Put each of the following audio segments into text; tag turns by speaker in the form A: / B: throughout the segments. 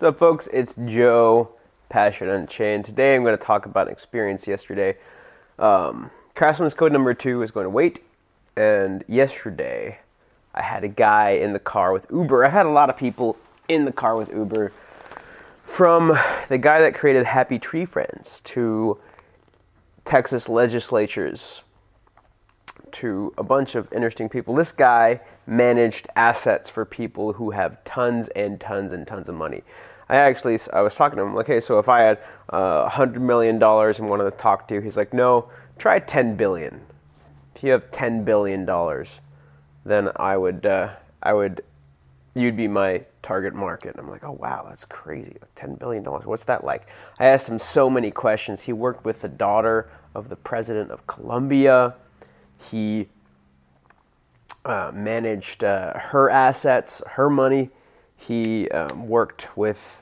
A: What's up, folks? It's Joe, Passion Unchained. Today I'm going to talk about an experience yesterday. Craftsman's code number 2 is going to wait. And yesterday, I had a guy in the car with Uber. I had a lot of people in the car with Uber. From the guy that created Happy Tree Friends to Texas legislatures to a bunch of interesting people. This guy managed assets for people who have tons and tons and tons of money. I was talking to him, like, hey, so if I had $100 million and wanted to talk to you, he's like, no, try 10 billion. If you have $10 billion, then you'd be my target market. And I'm like, oh, wow, that's crazy. Like $10 billion. What's that like? I asked him so many questions. He worked with the daughter of the president of Colombia. He managed her assets, her money. He worked with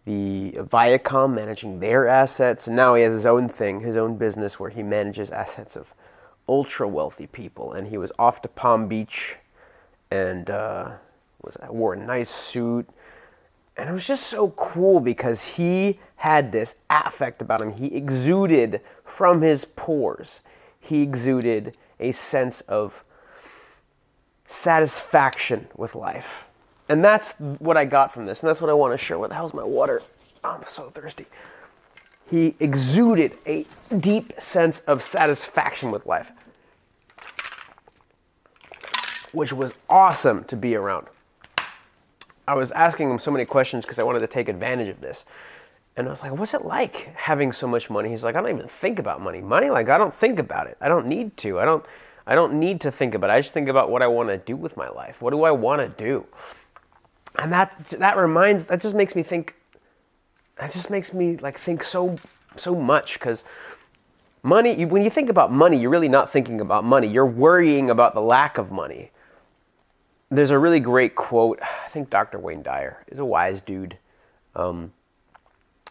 A: the Viacom, managing their assets. And now he has his own thing, his own business where he manages assets of ultra wealthy people. And he was off to Palm Beach and wore a nice suit. And it was just so cool because he had this affect about him. He exuded from his pores. He exuded a sense of satisfaction with life. And that's what I got from this. And that's what I want to share. What the hell's my water? Oh, I'm so thirsty. He exuded a deep sense of satisfaction with life, which was awesome to be around. I was asking him so many questions because I wanted to take advantage of this. And I was like, what's it like having so much money? He's like, I don't even think about money. Like, I don't think about it. I don't need to. I don't need to think about it. I just think about what I want to do with my life. What do I want to do? And that just makes me think. That just makes me like think so much, because money. When you think about money, you're really not thinking about money. You're worrying about the lack of money. There's a really great quote. I think Dr. Wayne Dyer is a wise dude.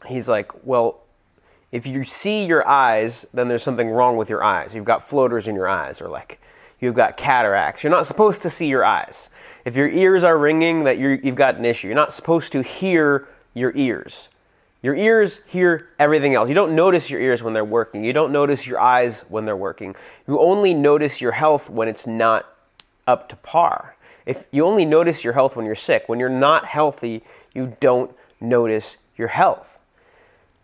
A: He's like, well, if you see your eyes, then there's something wrong with your eyes. You've got floaters in your eyes, or like you've got cataracts. You're not supposed to see your eyes. If your ears are ringing, that you've got an issue. You're not supposed to hear your ears. Your ears hear everything else. You don't notice your ears when they're working. You don't notice your eyes when they're working. You only notice your health when it's not up to par. If you only notice your health when you're sick, when you're not healthy, you don't notice your health.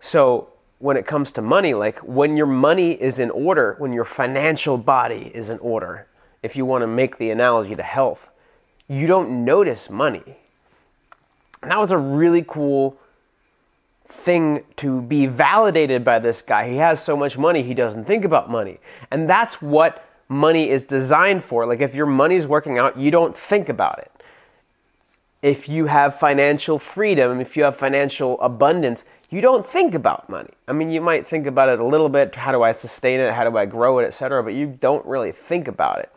A: So when it comes to money, like when your money is in order, when your financial body is in order, if you want to make the analogy to health, you don't notice money. And that was a really cool thing to be validated by this guy. He has so much money, he doesn't think about money. And that's what money is designed for. Like if your money's working out, you don't think about it. If you have financial freedom, if you have financial abundance, you don't think about money. I mean, you might think about it a little bit. How do I sustain it? How do I grow it, etc.? But you don't really think about it.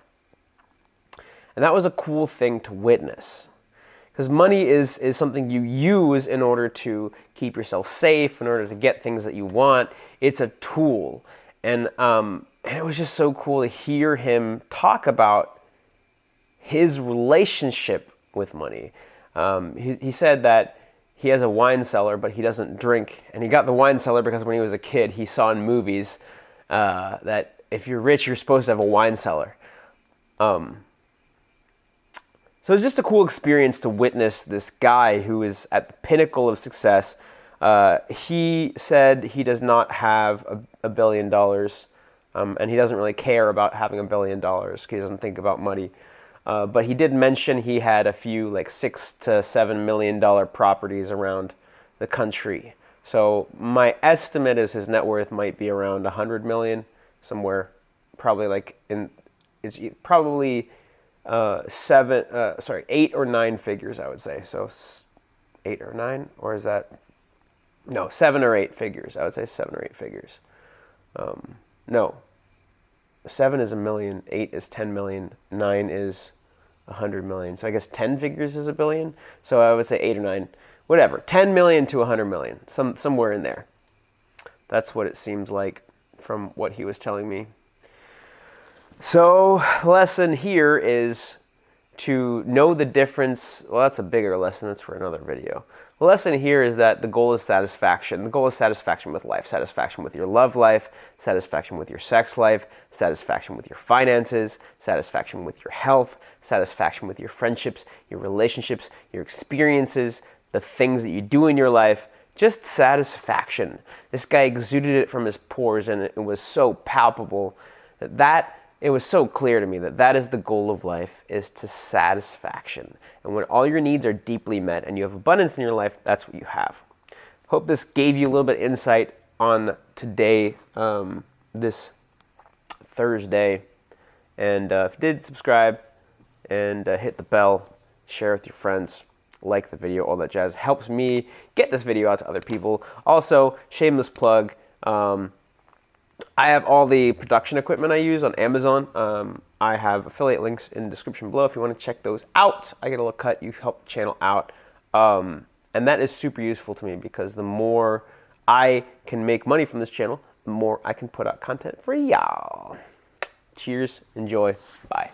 A: And that was a cool thing to witness. Because money is something you use in order to keep yourself safe, in order to get things that you want. It's a tool. And it was just so cool to hear him talk about his relationship with money. He said that he has a wine cellar, but he doesn't drink. And he got the wine cellar because when he was a kid, he saw in movies that if you're rich, you're supposed to have a wine cellar. So it's just a cool experience to witness this guy who is at the pinnacle of success. He said he does not have $1 billion, and he doesn't really care about having $1 billion because he doesn't think about money. But he did mention he had a few like $6 to $7 million properties around the country. So my estimate is his net worth might be around 100 million, somewhere probably like it's probably 8 or 9 figures, I would say. So 8 or 9, or is that? No, 7 or 8 figures. I would say 7 or 8 figures. No. 7 is $1 million, 8 is 10 million, 9 is 100 million. So I guess 10 figures is $1 billion. So I would say 8 or 9, whatever. 10 million to 100 million, somewhere in there. That's what it seems like from what he was telling me. So the lesson here is to know the difference. Well, that's a bigger lesson. That's for another video. The lesson here is that the goal is satisfaction. The goal is satisfaction with life, satisfaction with your love life, satisfaction with your sex life, satisfaction with your finances, satisfaction with your health, satisfaction with your friendships, your relationships, your experiences, the things that you do in your life. Just satisfaction. This guy exuded it from his pores, and it was so palpable that it was so clear to me that that is the goal of life, is to satisfaction. And when all your needs are deeply met and you have abundance in your life, that's what you have. Hope this gave you a little bit of insight on today, this Thursday. And if you did, subscribe and hit the bell, share with your friends, like the video, all that jazz. Helps me get this video out to other people. Also, shameless plug, I have all the production equipment I use on Amazon. I have affiliate links in the description below if you want to check those out. I get a little cut. You help the channel out. And that is super useful to me because the more I can make money from this channel, the more I can put out content for y'all. Cheers. Enjoy. Bye.